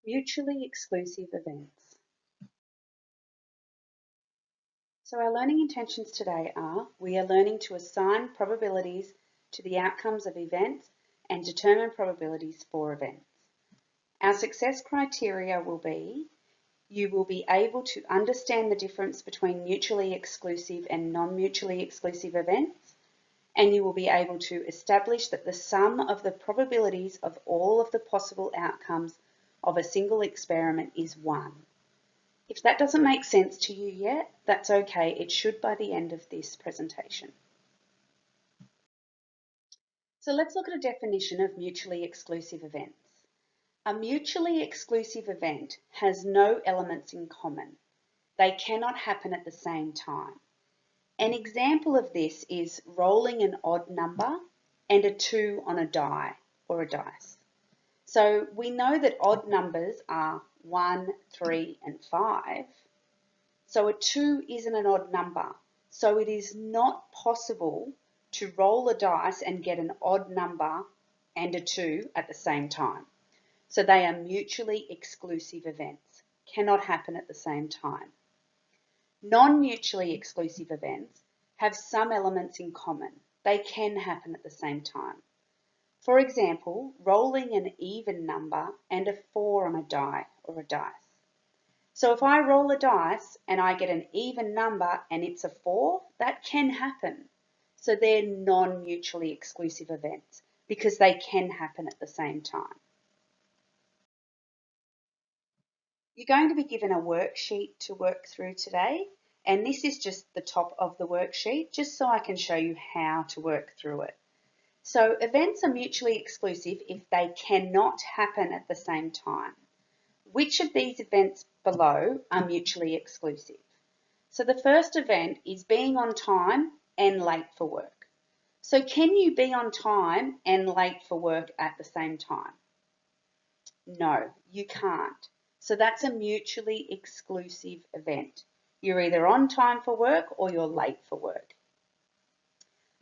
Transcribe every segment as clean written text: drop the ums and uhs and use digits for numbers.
Mutually exclusive events. So our learning intentions today are, we are learning to assign probabilities to the outcomes of events and determine probabilities for events. Our success criteria will be, you will be able to understand the difference between mutually exclusive and non-mutually exclusive events, and you will be able to establish that the sum of the probabilities of all of the possible outcomes of a single experiment is 1. If that doesn't make sense to you yet, that's okay. It should by the end of this presentation. So let's look at a definition of mutually exclusive events. A mutually exclusive event has no elements in common. They cannot happen at the same time. An example of this is rolling an odd number and a 2 on a die or a dice. So we know that odd numbers are 1, 3 and 5. So a 2 isn't an odd number. So it is not possible to roll a dice and get an odd number and a 2 at the same time. So they are mutually exclusive events, cannot happen at the same time. Non-mutually exclusive events have some elements in common. They can happen at the same time. For example, rolling an even number and a 4 on a die or a dice. So if I roll a dice and I get an even number and it's a 4, that can happen. So they're non-mutually exclusive events because they can happen at the same time. You're going to be given a worksheet to work through today, and this is just the top of the worksheet, just so I can show you how to work through it. So events are mutually exclusive if they cannot happen at the same time. Which of these events below are mutually exclusive? So the first event is being on time and late for work. So can you be on time and late for work at the same time? No, you can't. So that's a mutually exclusive event. You're either on time for work or you're late for work.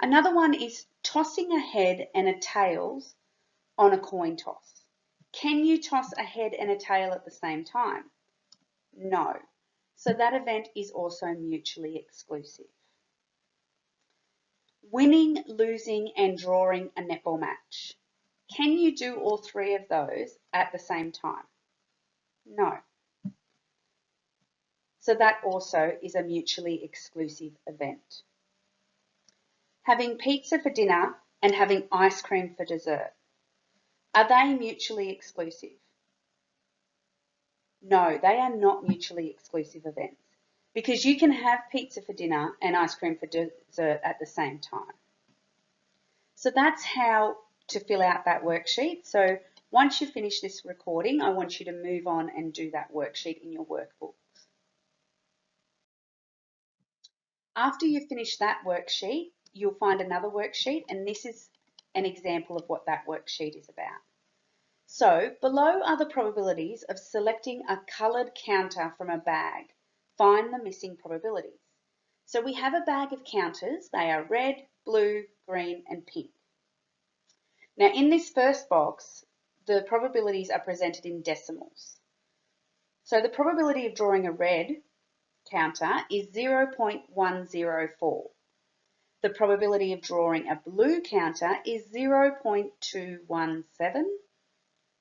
Another one is tossing a head and a tails on a coin toss. Can you toss a head and a tail at the same time? No. So that event is also mutually exclusive. Winning, losing and drawing a netball match. Can you do all three of those at the same time? No. So that also is a mutually exclusive event. Having pizza for dinner and having ice cream for dessert. Are they mutually exclusive? No, they are not mutually exclusive events because you can have pizza for dinner and ice cream for dessert at the same time. So that's how to fill out that worksheet. So once you finish this recording, I want you to move on and do that worksheet in your workbooks. After you finish that worksheet, you'll find another worksheet, and this is an example of what that worksheet is about. So below are the probabilities of selecting a coloured counter from a bag. Find the missing probabilities. So we have a bag of counters. They are red, blue, green and pink. Now in this first box, the probabilities are presented in decimals. So the probability of drawing a red counter is 0.104. The probability of drawing a blue counter is 0.217.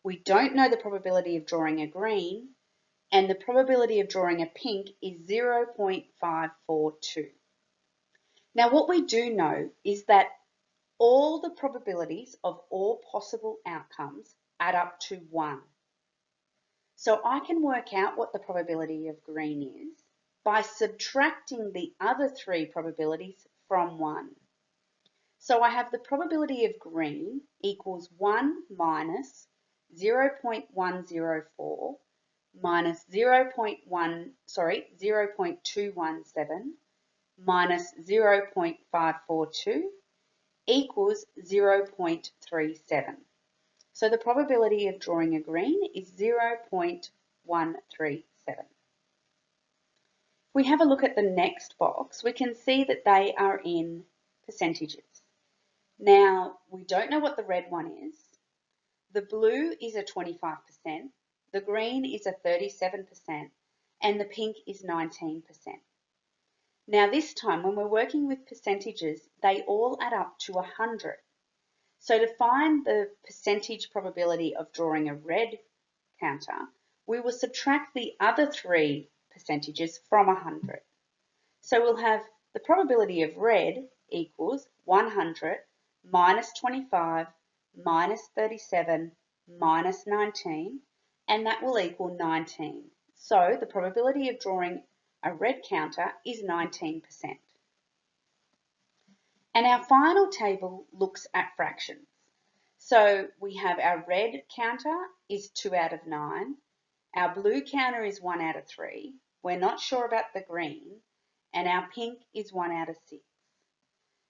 We don't know the probability of drawing a green, and the probability of drawing a pink is 0.542. Now what we do know is that all the probabilities of all possible outcomes add up to 1. So I can work out what the probability of green is by subtracting the other 3 probabilities from 1. So I have the probability of green equals 1 minus 0.104 minus 0.217 minus 0.542 equals 0.37. So the probability of drawing a green is 0.137. If we have a look at the next box, we can see that they are in percentages. Now, we don't know what the red one is. The blue is a 25%, the green is a 37%, and the pink is 19%. Now this time, when we're working with percentages, they all add up to 100. So to find the percentage probability of drawing a red counter, we will subtract the other three percentages from 100. So we'll have the probability of red equals 100 minus 25 minus 37 minus 19, and that will equal 19. So the probability of drawing a red counter is 19%. And our final table looks at fractions. So we have our red counter is 2 out of 9. Our blue counter is 1 out of 3. We're not sure about the green. And our pink is 1 out of 6.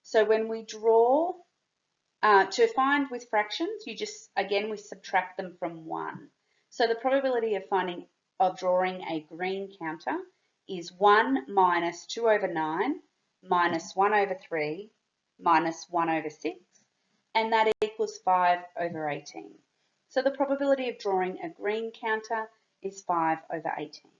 So when we draw, to find with fractions, we subtract them from 1. So the probability of drawing a green counter is 1 minus 2 over 9 minus 1 over 3 minus 1 over 6, and that equals 5 over 18. So the probability of drawing a green counter is 5 over 18.